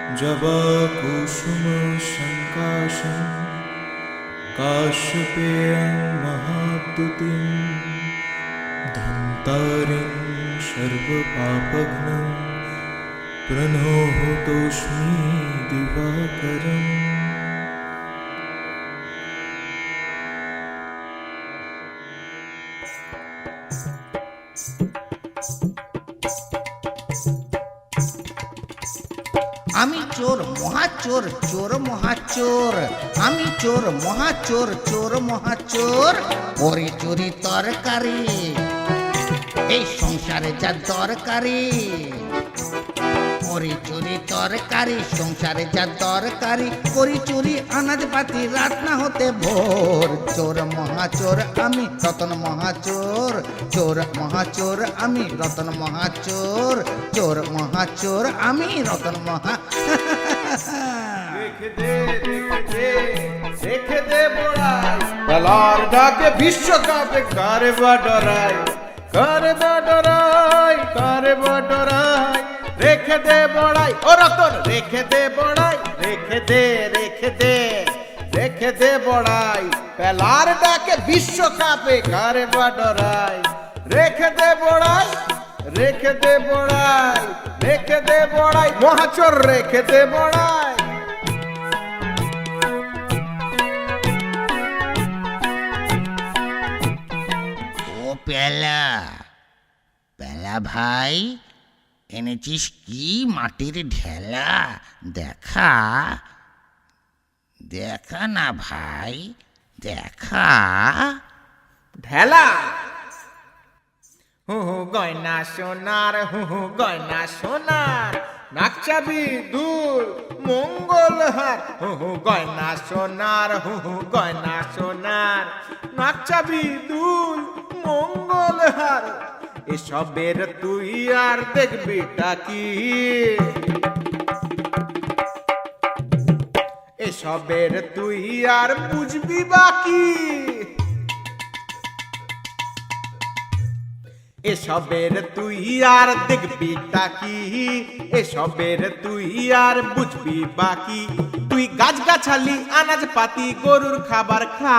जवाकुसुमसङ्काशं काश्यपेयं महाद्युतिं धन्तारिं सर्वपापघ्नं प्रणोतोऽस्मि दिवाकरम्। আমি চোর মহাচোর, চোর মহাচোর, আমি চোর মহাচোর, চোর মহাচোর। পরে চুরি তরকারি এই সংসারে যা দরকারি, পরে চুরি তরকারি সংসারে যা দরকারি। করি চুরি আনাজপাতি রাত না হতে ভোর। চোর মহাচোর আমি রতন মহাচোর, চোর মহাচোর আমি রতন মহাচোর, চোর মহাচোর আমি রতন মহা। রেখে দে রেখে দে বড়াই, পালার ডাকে বিশ্বকাপে কারে বা ডরাই, কারে বা ডরাই, কারে বা ডরাই। রেখে দে বড়াই ও রতন, রেখে দে বড়াই, রেখে দে রেখে দে রেখে দে বড়াই, পেলার ডাকে বিশ্বকাপে কারে বা ডরাই। রেখে দে বড়াই, রেখে দে বড়াই, রেখে দে বড়াই, মহাচোর রেখে দে বড়াই। ও পেলা, পেলা ভাই এনেছিস কি মাটির ঢেলা? দেখা দেখা না ভাই, দেখা। ঢেলা হু হু গয়না সোনার, হু হু গয়না সোনার, নাকচাবি দুল মঙ্গলহার। হু হু গয়না সোনার, হু হু গয়না সোনার, নাকচাবি দুল মঙ্গলহার। এসবের তুই আর দেখবি টাকি, এসবের তুই আর বুঝবি বাকি, এসবের তুই আর দেখবি টাকি, এসবের তুই আর বুঝবি বাকি। তুই গাছগাছালি আনাজপাতি গরুর খাবার খা,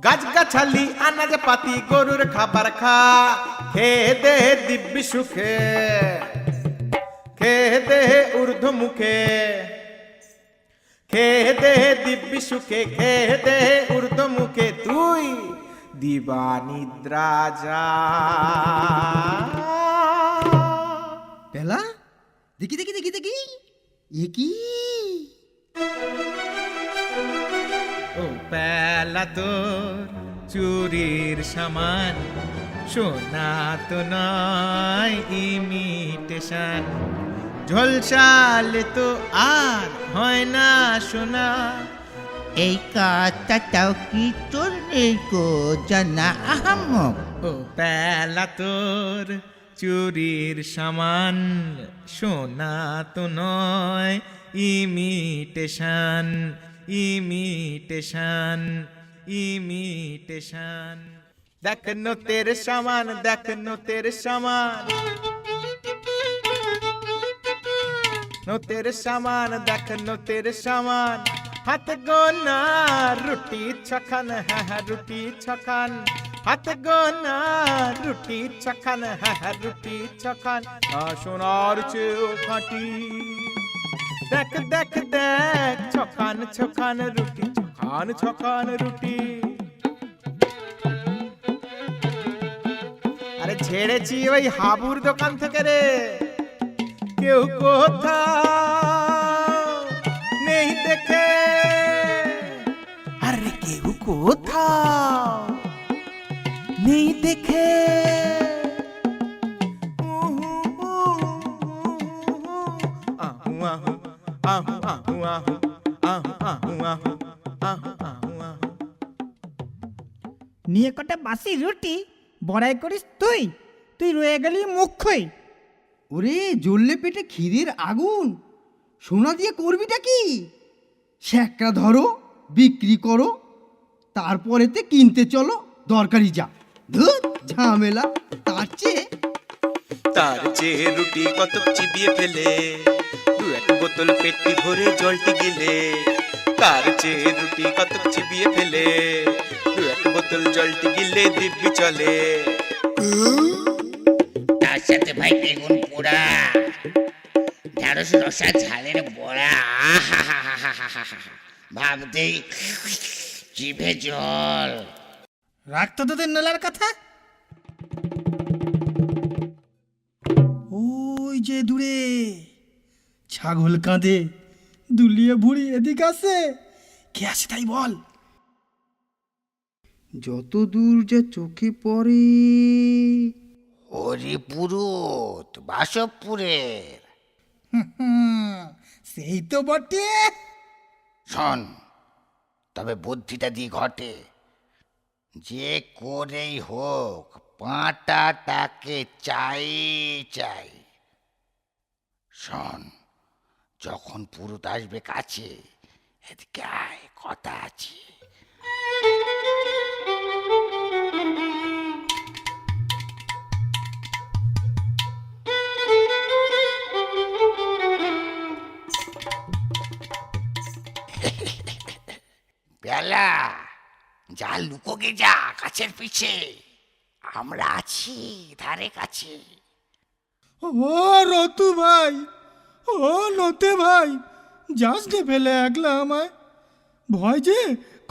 গাছগাছালি আনাজপাতি গরুর খাবার খা। খেয়ে দে দিব্যি সুখে, খেয়ে দে ঊর্ধ্ব মুখে, খেয়ে দে দিব্যি সুখে, খেয়ে দে ঊর্ধ্ব মুখে। তুই দিবা নিদ্রা যা। পেলা দেখি দেখি দেখি দেখি, এ কি? ও পেলা তোর চুরির সামান, সোনা তো নয় ইমিটেশন। ঝলসালে তো আর হয় না সোনা। এই কথাটাও কি তোর নেই কো জানা আহম্মক? ও পেলা তোর চুরির সামান, সোনা তো নয় ইমিটেশন, ইমিটেশন, ইমিটেশন। দেখ নতের সামান, দেখ নতের সামান, নতের সামান, দেখ নতের সামান। হাত গোনা রুটি ছখান, হ্যাঁ হ্যাঁ রুটি ছখান। হাত গোনা রুটি ছখান, হ্যাঁ হ্যাঁ রুটি ছখান। সোনার চেয়েও খাঁটি। দেখ দেখ দেখ ছখান ছখান রুটি, ছখান ছখান রুটি। আরে ছেড়েছি ওই হাবুর দোকান থেকে রে, কেউ কোথাও নেই দেখে। আরে কেউ কোথাও নেই দেখে। আহু আহু আহু আহু আহু আহু আহু আহু আহু আহু আহু। নিয়ে কটা বাসি রুটি বড়াই করিস তুই, তুই রয়ে গেলি মুখ্যই। ওরে জ্বললে পেটে খিদের আগুন, সোনা দিয়ে করবিটা কি? স্যাকরা ধরো, বিক্রি করো, তারপরেতে কিনতে চলো, দরকারি যা। ধুর ঝামেলা, তার চেয়ে তার চেয়ে রুটি কত চিবিয়ে ফেলে, দু এক বোতল পেটটি ভরে জলটি গিলে। তার চেয়ে রুটি কত চিবিয়ে ফেলে, দু এক বোতল জলটি গিলে দিব্যি চলে। তার সাথে ভাই বেগুন পোড়া, ঢেঁড়স রসা ঝালের বড়া, ভাবতেই জিভে জল। রাখতো তোদের নোলার কথা। ওই যে দূরে ছাগল কাঁদে, দুলিয়ে ভুড়ি এদিক আসে, কে আছে তাই বল। যত দূর যা চোখে পড়ে। হরিপুরুত বাসবপুরের। সেই তো বটে। শোন, তবে বুদ্ধিটা দি ঘটে, যে করেই হোক পাঁটাটাকে চাই চাই। শোন, যখন পুরুত আসবে কাছে, এদিকে আয়, কথা আছে। বেলা, যা লুকোগে যা কাছের পিছে, আমরা আছি ধারে কাছে। ও রতু ভাই, ও নতে ভাই, যাস নে ফেলে একলা আমায়। ভয় যে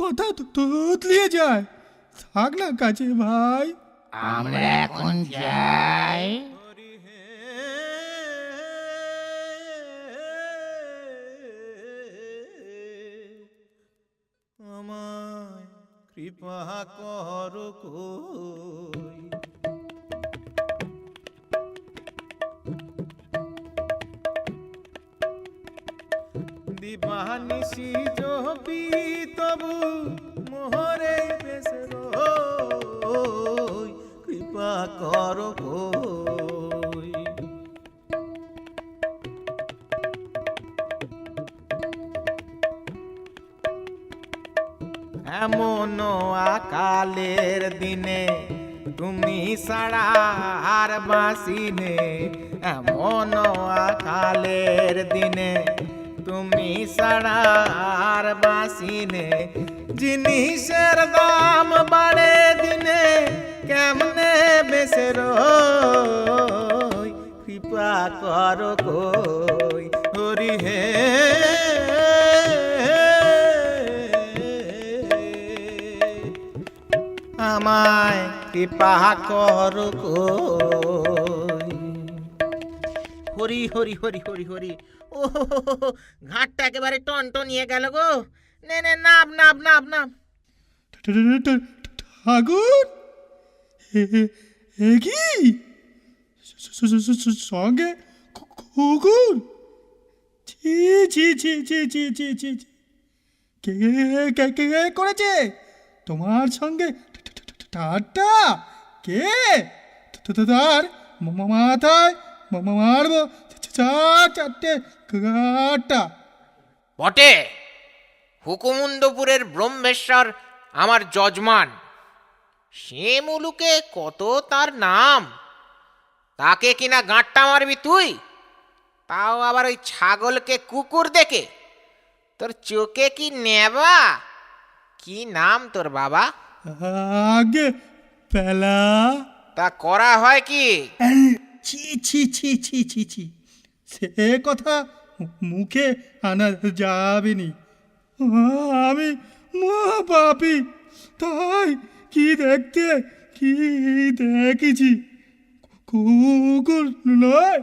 কথা তুতলিয়ে যায়, থাক না কাছে ভাই। আমরা এখন যাই। আমায় কৃপা কর কই, দিবানিশি জপি তবু মোহরে বেশ রই, কৃপা কর কই। এমন আকালের দিনে তুমি সারা আর বাসিনে, এমন আকালের দিনে তুমি সারা আর বাসিনে। জিনিসের দাম বাড়ে দিনে, কেমনে বেসে রই, কৃপা কর কই। হরি হে আমায় কৃপা কর কই। হরি হরি হরি হরি হরি। ও ঘাটটা একেবারে টনটনিয়ে গেল গো। নে নে, নাব নাব নাব নাব। ঠাকুর, এ কি সঙ্গে কুকুর? ছি ছি ছি ছি ছি ছি ছি ছি। কে কে কে করেছে তোমার সঙ্গে ঠাট্টা? কে? তার মাথায় মারবো চারটে কাটা। বটে, হুকুমুন্দপুরের ব্রহ্মেশ্বর আমার যজমান। সে মুলুকে কত তার নাম, তাকে কিনা গাঁটটা মারবি তুই? তাও আবার ওই ছাগলকে কুকুর দেখে? তোর চোখে কি নেবা? কি নাম তোর বাবা? আগে পেলা। তা করা হয় কি? ছি ছি ছি ছি ছি ছি, সে কথা মুখে আনা যাবে নি। আমি মহাপাপী, তাই কি দেখেছি কুকুর নয়,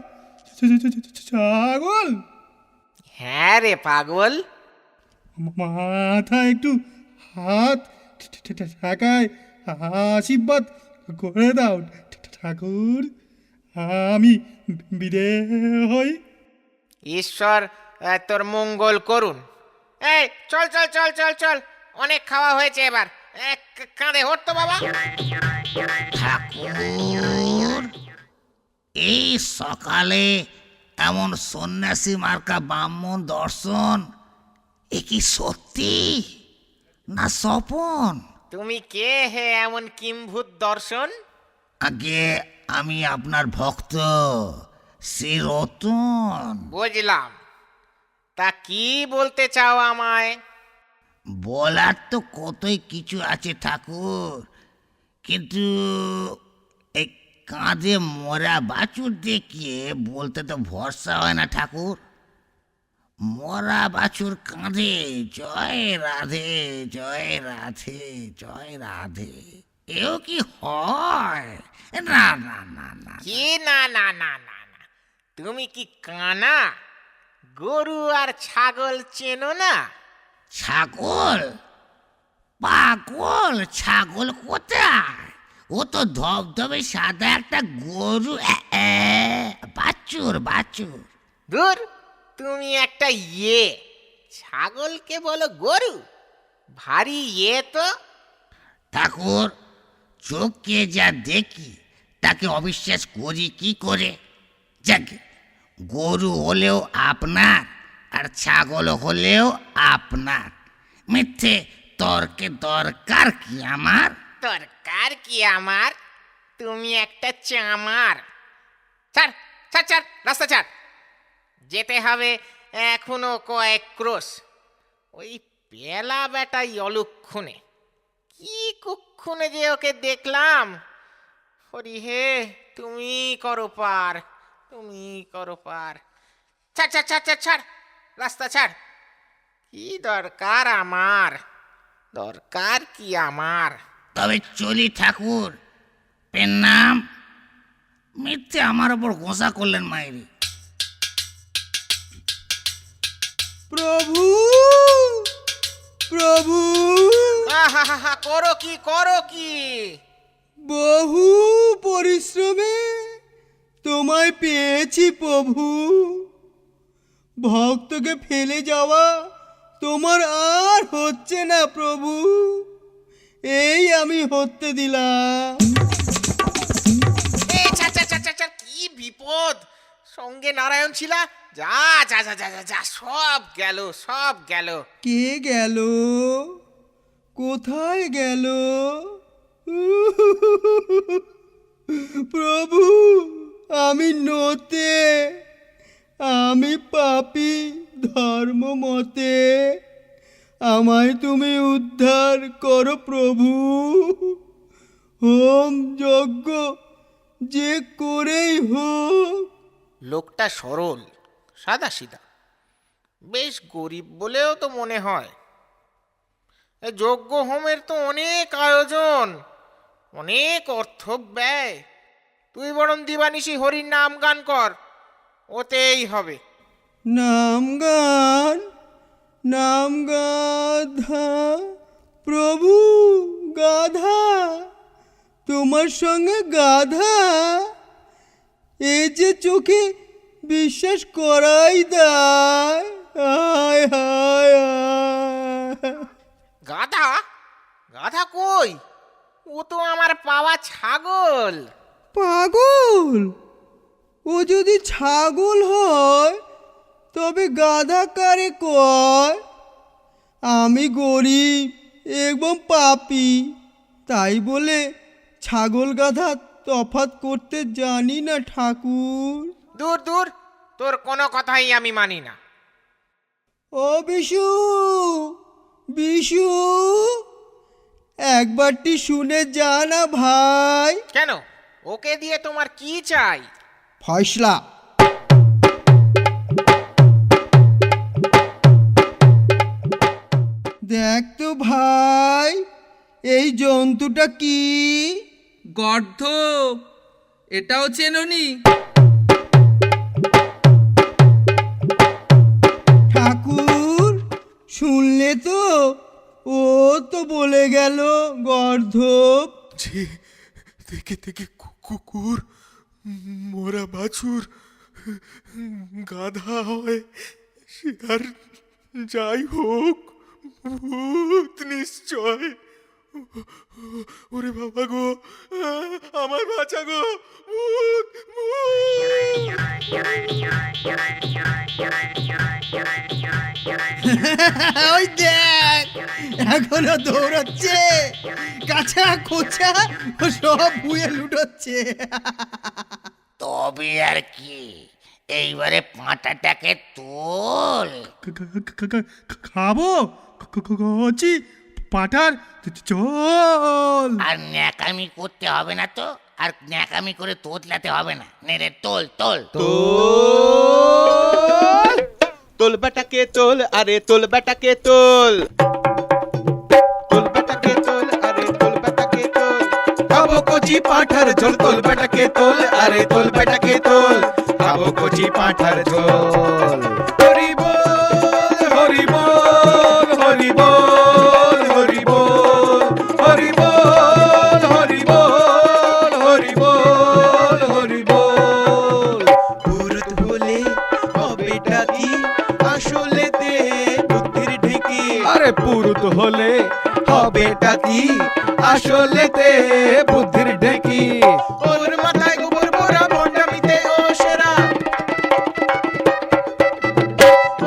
ছাগল। হ্যাঁ রে পাগল। মাথা একটু হাত ঠেকায় আশীর্বাদ করে দাও ঠাকুর, আমি বিদে হই। ঈশ্বর তোর মঙ্গল করুন। এই চল চল চল চল চল, অনেক খাওয়া হয়েছে, এবার কাঁধে হটতো বাবা। ঠাকুর, এই সকালে এমন সন্ন্যাসী মার্কা ব্রাহ্মণ দর্শন, এ কি সত্যি না স্বপন? তুমি কে হে এমন কিম্ভূত দর্শন? আগে আমি আপনার ভক্ত শ্রী রতন। বুঝলাম, তা কি বলতে চাও আমায়? বলার তো কতই কিছু আছে ঠাকুর, কিন্তু এই কাঁধে মরা বাছুর দেখিয়ে বলতে তো ভরসা হয় না ঠাকুর। মরা বাছুর কাঁধে জয় রাধে জয় রাধে জয় রাধে, এও কি হয়? না না না না। কি না না না না না, তুমি কি কানা? গরু আর ছাগল চেনো না? ছাগল? পাগল, ছাগল কোথায়? ও তো ধবধবে সাদা একটা গরু। বাছুর বাছুর। দূর, তুমি একটা ছাগলকে বলো গরু? ভারী তো। ঠাকুর, চোখে যা দেখি তাকে অবিশ্বাস করি কি করে? যাকে গরু হলেও আপনার আর ছাগল হলেও আপনার, মিথ্যে তর্কে দরকার কি আমার? দরকার কি আমার? তুমি একটা চামার। ছাড় ছাড় ছাড়, রাস্তা ছাড়। যেতে হবে এখনো কয়েক ক্রোশ। ওই পেলা বেটাই অলক্ষণে, কি কুক্ষণে যে ওকে দেখলাম। হরি হে, তুমি করো পার, তুমি করো পার। ছাড় ছাড় ছাড় ছাড় ছাড়, রাস্তা ছাড়। কি দরকার আমার? দরকার কি আমার? তবে চলি ঠাকুর, পেন্নাম। মিথ্যে আমার ওপর গোসা করলেন মায়েরি। প্রভু প্রভু, আহাহাহা, করো কি করো কি? বহু পরিশ্রমে তোমায় পেয়েছি প্রভু। ভক্তকে ফেলে যাওয়া তোমার আর হচ্ছে না প্রভু, এই আমি হতে দিলাম। এই ছাড় ছাড় ছাড় ছাড় ছাড়, কি বিপদ! সঙ্গে নারায়ণ ছিলা, যা যা যা যা যা যা, সব গেল সব গেল। কে গেল? কোথায় গেল? প্রভু, আমি নতে, আমি পাপী ধর্ম মতে, আমায় তুমি উদ্ধার করো প্রভু। হোম যজ্ঞ যে করেই হোক। লোকটা সরল, সাদা সিধা, বেশ গরিব বলেও তো মনে হয়। এই যজ্ঞ হোমের তো অনেক আয়োজন, অনেক অর্থ ব্যয়। তুই বরং দিবানিশি হরির নাম গান কর, ওতেই হবে। নাম গান, নাম গাধা, প্রভু গাধা, তোমার সঙ্গে গাধা, এ যে চোখে বিশ্বাস করাই দায়। হায় হায় হায়। গাধা? গাধা কই? ও তো আমার পাওয়া ছাগল। পাগল? ও যদি ছাগল হয় তবে গাধা কারে কয়? আমি গরিব এবং পাপী, তাই বলে ছাগল গাধা তফাৎ করতে জানি না ঠাকুর। দূর দূর, তোর কোনো কথাই আমি মানি না। ও বিশু, বিশু, একবারটি শুনে যা না ভাই। কেন, ওকে দিয়ে তোমার কি চাই? ফয়সলা। দেখ তো ভাই, এই জন্তুটা কি? গর্ধ, এটাও চেননি? ঠাকুর শুনলে তো, ও তো বলে গেল গর্ধপ। যে দেখে দেখে কুকুর, মোরা বাছুর, গাধা হয়, সে আর যাই হোক, ভূত নিশ্চয়। ওরে বাবা গো, আমার বাঁচা গো, ভূত ভূত। ওই দেখ এখনো দৌড়চ্ছে, কাছা খোঁচা সব বুয়ে লুটোচ্ছে। তবে আর কি, এইবারে পাঁটাটাকে তোল। খাবো কচি পাটার চল। আর ন্যাকামি করতে হবে না তো, আর ন্যাকামি করে তোতলাতে হবে না। নে রে তোল তোল। তোল বেটাকে তোল, আরে তোল বেটাকে তোল। তোল বেটাকে তোল, আরে তোল বেটাকে তোল। খাবো কচি পাঁঠার ঝোল, তোল বেটাকে তোল, আরে তোল বেটাকে তোল। খাবো কচি পাঁঠার ঝোল। হরি বল, হরি বল, হরি বল, হরি বল, হরি বল, হরি বল, হরি বল, হরি বল। পুরুত হলে হবেটা কি, আসলেতে বুদ্ধির ঢেকি। আরে পুরুত হলে হবেটা কি, আসলেতে বুদ্ধির ঢেকি। ওর মাথায় গোবর ভরা ভণ্ডামিতে ও সেরা।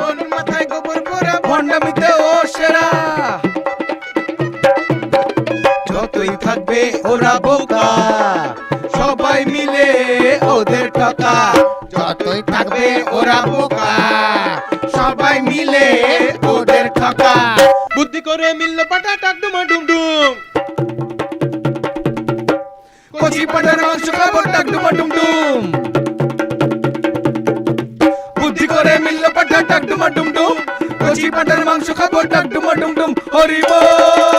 ওর মাথায় গোবর ভরা ভণ্ডামিতে ও সেরা। যতই থাকবে ওরা বোকা, সবাই মিলে ওদের ঠকা। যতই থাকবে ওরা বোকা, সবাই মিলে ওদের ঠকা। বুদ্ধি করে মিলল পাটা টাক ডুমা ডুম ডুম। কচি পাটার মাংস খাবো টাক ডুমা ডুম ডুম। বুদ্ধি করে মিলল পাটা টাক ডুমা ডুম ডুম। কচি পাটার মাংস খাবো টাক ডুমা ডুম ডুম। হরি বল।